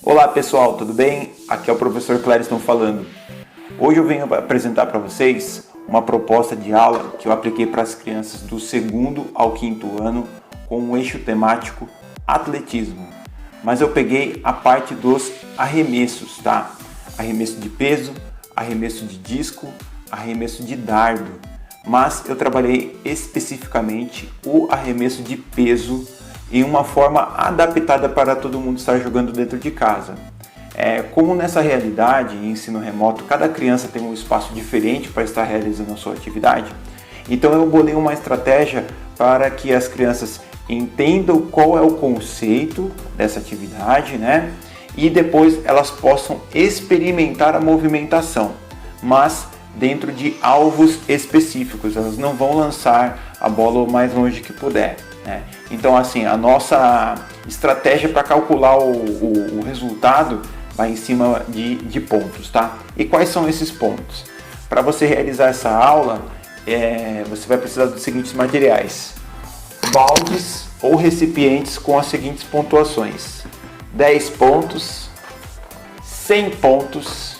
Olá pessoal, tudo bem? Aqui é o professor Clériston falando. Hoje eu venho apresentar para vocês uma proposta de aula que eu apliquei para as crianças do 2º ao 5º ano com um eixo temático atletismo. Mas eu peguei a parte dos arremessos, tá? Arremesso de peso, arremesso de disco, arremesso de dardo. Mas eu trabalhei especificamente o arremesso de peso em uma forma adaptada para todo mundo estar jogando dentro de casa. Como nessa realidade, em ensino remoto, cada criança tem um espaço diferente para estar realizando a sua atividade, então eu bolei uma estratégia para que as crianças entendam qual é o conceito dessa atividade, né? E depois elas possam experimentar a movimentação, mas dentro de alvos específicos. Elas não vão lançar a bola o mais longe que puder, né? Então, assim, a nossa estratégia para calcular o resultado vai em cima de pontos, tá? E quais são esses pontos? Para você realizar essa aula, você vai precisar dos seguintes materiais: baldes ou recipientes com as seguintes pontuações: 10 pontos, 100 pontos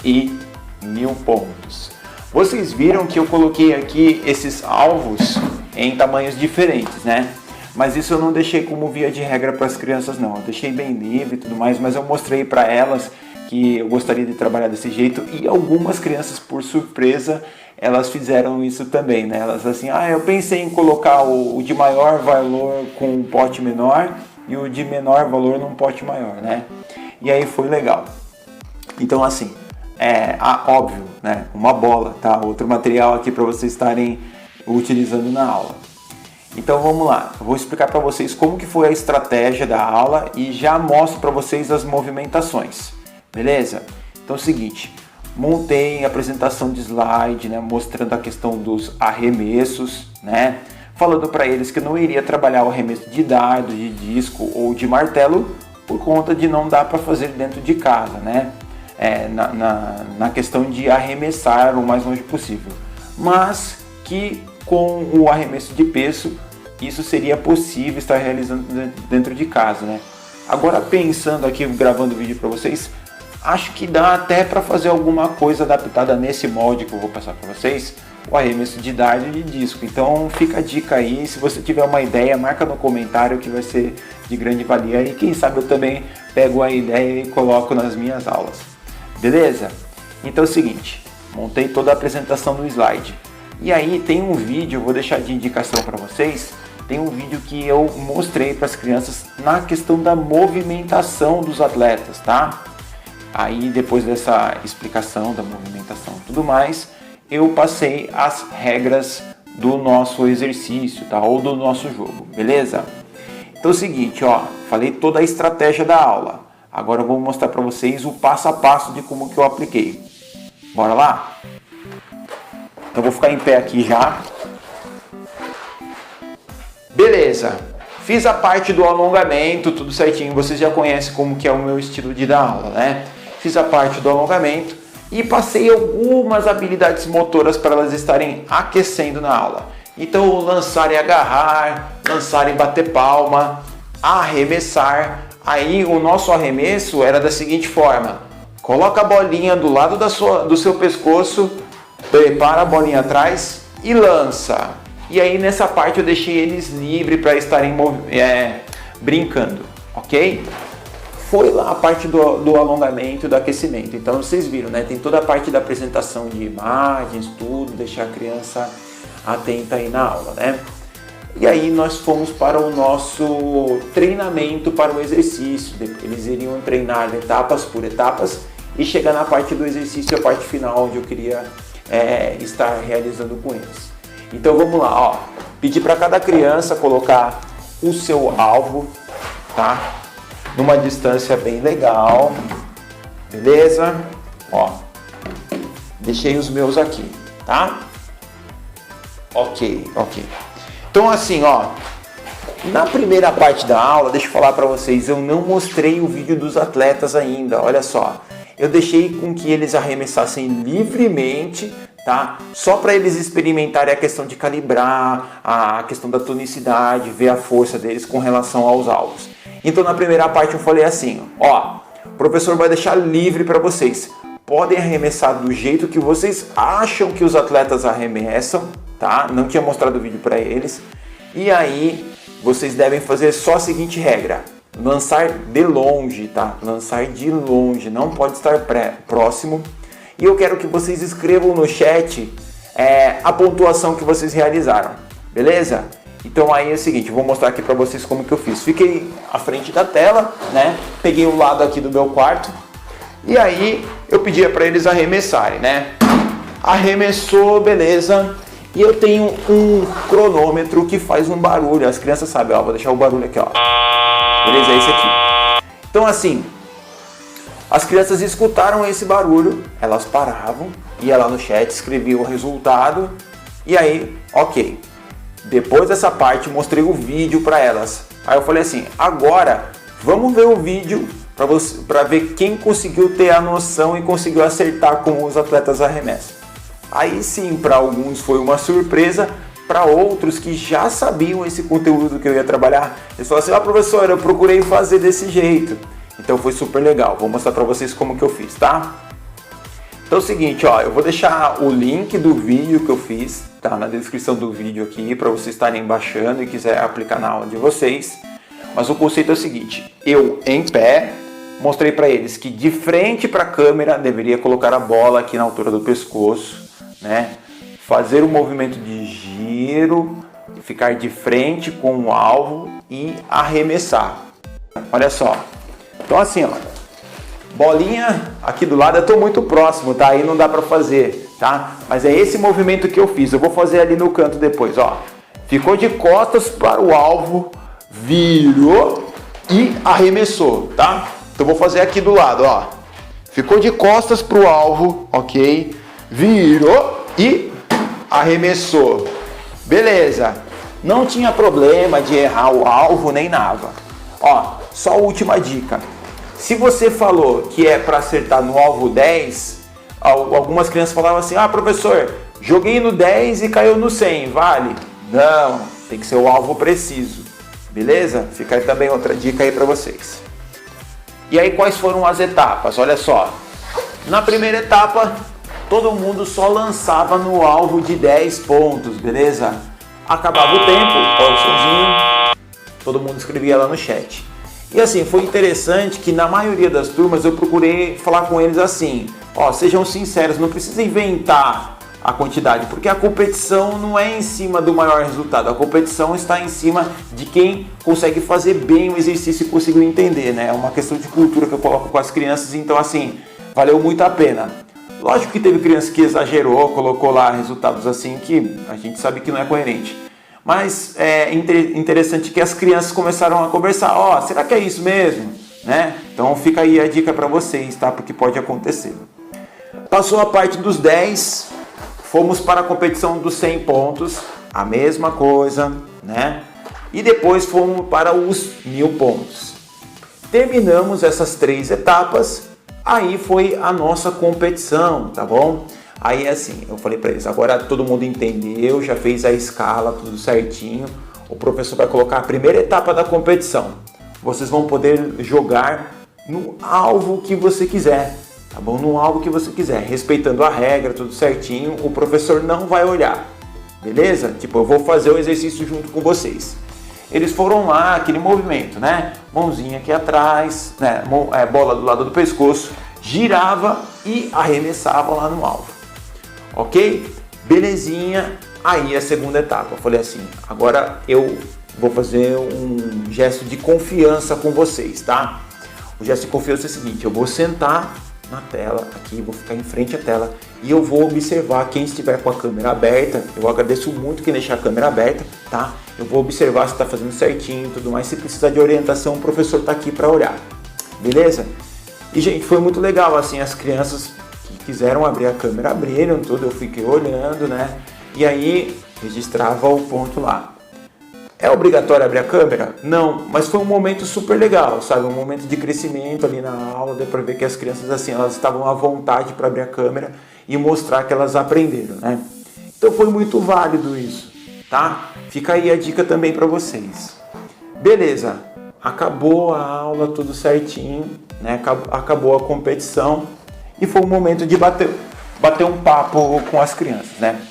e 1000 pontos. Vocês viram que eu coloquei aqui esses alvos em tamanhos diferentes, né? Mas isso eu não deixei como via de regra para as crianças, não. Eu deixei bem livre e tudo mais, mas eu mostrei para elas que eu gostaria de trabalhar desse jeito, e algumas crianças, por surpresa, elas fizeram isso também, né? Elas assim, eu pensei em colocar o de maior valor com um pote menor e o de menor valor num pote maior, né? E aí foi legal. Então, assim, óbvio, né? Uma bola, tá? Outro material aqui para vocês estarem utilizando na aula. Então vamos lá, eu vou explicar para vocês como que foi a estratégia da aula e já mostro para vocês as movimentações, beleza? Então é o seguinte, montei a apresentação de slide, né, mostrando a questão dos arremessos, né, falando para eles que eu não iria trabalhar o arremesso de dardo, de disco ou de martelo por conta de não dar para fazer dentro de casa, né, na questão de arremessar o mais longe possível, mas que com o arremesso de peso isso seria possível estar realizando dentro de casa, né? Agora, pensando aqui, gravando o vídeo para vocês, acho que dá até para fazer alguma coisa adaptada nesse molde que eu vou passar para vocês, o arremesso de dardo e de disco. Então fica a dica aí, se você tiver uma ideia, marca no comentário que vai ser de grande valia, e quem sabe eu também pego a ideia e coloco nas minhas aulas, beleza? Então é o seguinte, montei toda a apresentação no slide. E aí tem um vídeo, eu vou deixar de indicação para vocês, tem um vídeo que eu mostrei para as crianças na questão da movimentação dos atletas, tá? Aí depois dessa explicação da movimentação e tudo mais, eu passei as regras do nosso exercício, tá? Ou do nosso jogo, beleza? Então é o seguinte, falei toda a estratégia da aula. Agora eu vou mostrar para vocês o passo a passo de como que eu apliquei. Bora lá? Então vou ficar em pé aqui já. Beleza, fiz a parte do alongamento, tudo certinho. Vocês já conhecem como que é o meu estilo de dar aula, né? Fiz a parte do alongamento e passei algumas habilidades motoras para elas estarem aquecendo na aula. Então, lançar e agarrar, lançar e bater palma, arremessar. Aí o nosso arremesso era da seguinte forma: coloca a bolinha do lado do seu pescoço, prepara a bolinha atrás e lança. E aí nessa parte eu deixei eles livres para estarem brincando, ok? Foi lá a parte do alongamento, do aquecimento. Então vocês viram, né? Tem toda a parte da apresentação de imagens, tudo, deixar a criança atenta aí na aula, né? E aí nós fomos para o nosso treinamento para o exercício. Eles iriam treinar etapas por etapas e chegar na parte do exercício, a parte final onde eu queria estar realizando com eles. Então vamos lá, pedir para cada criança colocar o seu alvo, tá? Numa distância bem legal, beleza? Deixei os meus aqui, tá? Ok. Então assim, na primeira parte da aula, deixa eu falar para vocês, eu não mostrei o vídeo dos atletas ainda, olha só. Eu deixei com que eles arremessassem livremente, tá? Só para eles experimentarem a questão de calibrar, a questão da tonicidade, ver a força deles com relação aos alvos. Então na primeira parte eu falei assim, ó, o professor vai deixar livre para vocês. Podem arremessar do jeito que vocês acham que os atletas arremessam, tá? Não tinha mostrado o vídeo para eles. E aí vocês devem fazer só a seguinte regra: lançar de longe, tá? Lançar de longe, não pode estar próximo. E eu quero que vocês escrevam no chat a pontuação que vocês realizaram, beleza? Então aí é o seguinte, eu vou mostrar aqui para vocês como que eu fiz. Fiquei à frente da tela, né? Peguei o lado aqui do meu quarto e aí eu pedia para eles arremessarem, né? Arremessou, beleza. E eu tenho um cronômetro que faz um barulho. As crianças sabem, ó, vou deixar o barulho aqui, ó. Beleza, é esse aqui. Então assim, as crianças escutaram esse barulho, elas paravam, ia lá no chat, escrevia o resultado e aí, ok. Depois dessa parte, mostrei o vídeo para elas. Aí eu falei assim, agora vamos ver o vídeo para ver quem conseguiu ter a noção e conseguiu acertar como os atletas arremessam. Aí sim, para alguns foi uma surpresa, para outros que já sabiam esse conteúdo que eu ia trabalhar, eles falaram assim, professor, eu procurei fazer desse jeito. Então foi super legal, vou mostrar para vocês como que eu fiz, tá? Então é o seguinte, ó, eu vou deixar o link do vídeo que eu fiz, tá, na descrição do vídeo aqui, para vocês estarem baixando e quiser aplicar na aula de vocês. Mas o conceito é o seguinte, eu em pé, mostrei para eles que de frente para a câmera deveria colocar a bola aqui na altura do pescoço, né? Fazer um movimento de giro, ficar de frente com o alvo e arremessar. Olha só. Então assim, ó, bolinha aqui do lado, eu estou muito próximo, tá? Aí não dá para fazer, tá? Mas é esse movimento que eu fiz. Eu vou fazer ali no canto depois, ó. Ficou de costas para o alvo, virou e arremessou, tá? Então vou fazer aqui do lado, ó. Ficou de costas para o alvo, ok? Virou e arremessou. Beleza. Não tinha problema de errar o alvo nem nada. Ó, só a última dica. Se você falou que é para acertar no alvo 10, algumas crianças falavam assim, professor, joguei no 10 e caiu no 100, vale? Não, tem que ser o alvo preciso. Beleza? Fica aí também outra dica aí para vocês. E aí quais foram as etapas? Olha só. Na primeira etapa, todo mundo só lançava no alvo de 10 pontos, beleza? Acabava o tempo, ó, o sonzinho, todo mundo escrevia lá no chat. E assim, foi interessante que na maioria das turmas eu procurei falar com eles assim, ó, sejam sinceros, não precisa inventar a quantidade, porque a competição não é em cima do maior resultado, a competição está em cima de quem consegue fazer bem o exercício e conseguiu entender, né? É uma questão de cultura que eu coloco com as crianças, então assim, valeu muito a pena. Lógico que teve criança que exagerou, colocou lá resultados assim que a gente sabe que não é coerente. Mas é interessante que as crianças começaram a conversar, ó, será que é isso mesmo? Né? Então fica aí a dica para vocês, tá? Porque pode acontecer. Passou a parte dos 10, fomos para a competição dos 100 pontos, a mesma coisa, né? E depois fomos para os 1000 pontos. Terminamos essas 3 etapas, aí foi a nossa competição, tá bom? Aí assim, eu falei para eles, agora todo mundo entendeu, já fez a escala, tudo certinho. O professor vai colocar a primeira etapa da competição. Vocês vão poder jogar no alvo que você quiser, tá bom? No alvo que você quiser, respeitando a regra, tudo certinho. O professor não vai olhar, beleza? Tipo, eu vou fazer o exercício junto com vocês. Eles foram lá, aquele movimento, né? Mãozinha aqui atrás, né? Bola do lado do pescoço, girava e arremessava lá no alvo. Ok? Belezinha. Aí a segunda etapa, eu falei assim, agora eu vou fazer um gesto de confiança com vocês, tá? O gesto de confiança é o seguinte, eu vou sentar na tela aqui, vou ficar em frente à tela e eu vou observar quem estiver com a câmera aberta. Eu agradeço muito quem deixar a câmera aberta, tá? Eu vou observar se está fazendo certinho e tudo mais. Se precisar de orientação, o professor está aqui para olhar, beleza? E gente, foi muito legal, assim, as crianças que quiseram abrir a câmera abriram tudo, eu fiquei olhando, né? E aí registrava o ponto lá. É obrigatório abrir a câmera? Não, mas foi um momento super legal, sabe? Um momento de crescimento ali na aula, deu para ver que as crianças, assim, elas estavam à vontade para abrir a câmera e mostrar que elas aprenderam, né? Então foi muito válido isso, tá? Fica aí a dica também para vocês. Beleza, acabou a aula, tudo certinho, né? Acabou a competição e foi o momento de bater um papo com as crianças, né?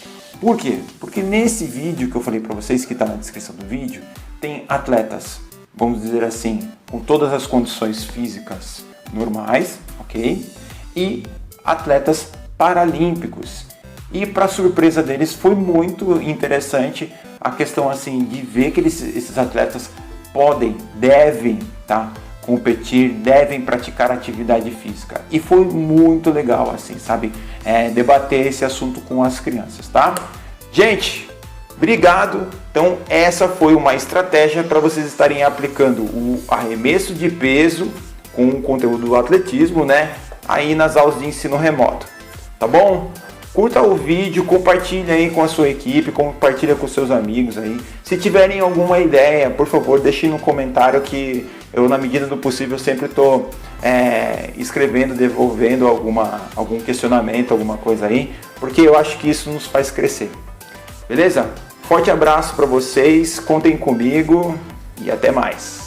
Por quê? Porque nesse vídeo que eu falei para vocês, que está na descrição do vídeo, tem atletas, vamos dizer assim, com todas as condições físicas normais, ok? E atletas paralímpicos. E para surpresa deles foi muito interessante a questão assim de ver que esses atletas podem, devem, tá, competir, devem praticar atividade física. E foi muito legal assim, sabe, debater esse assunto com as crianças, tá? Gente, obrigado. Então essa foi uma estratégia para vocês estarem aplicando o arremesso de peso com o conteúdo do atletismo, né, aí nas aulas de ensino remoto, tá bom? Curta o vídeo, compartilha aí com a sua equipe, compartilha com seus amigos aí. Se tiverem alguma ideia, por favor, deixem no comentário que eu, na medida do possível, sempre estou escrevendo, devolvendo algum questionamento, alguma coisa aí, porque eu acho que isso nos faz crescer. Beleza? Forte abraço para vocês, contem comigo e até mais.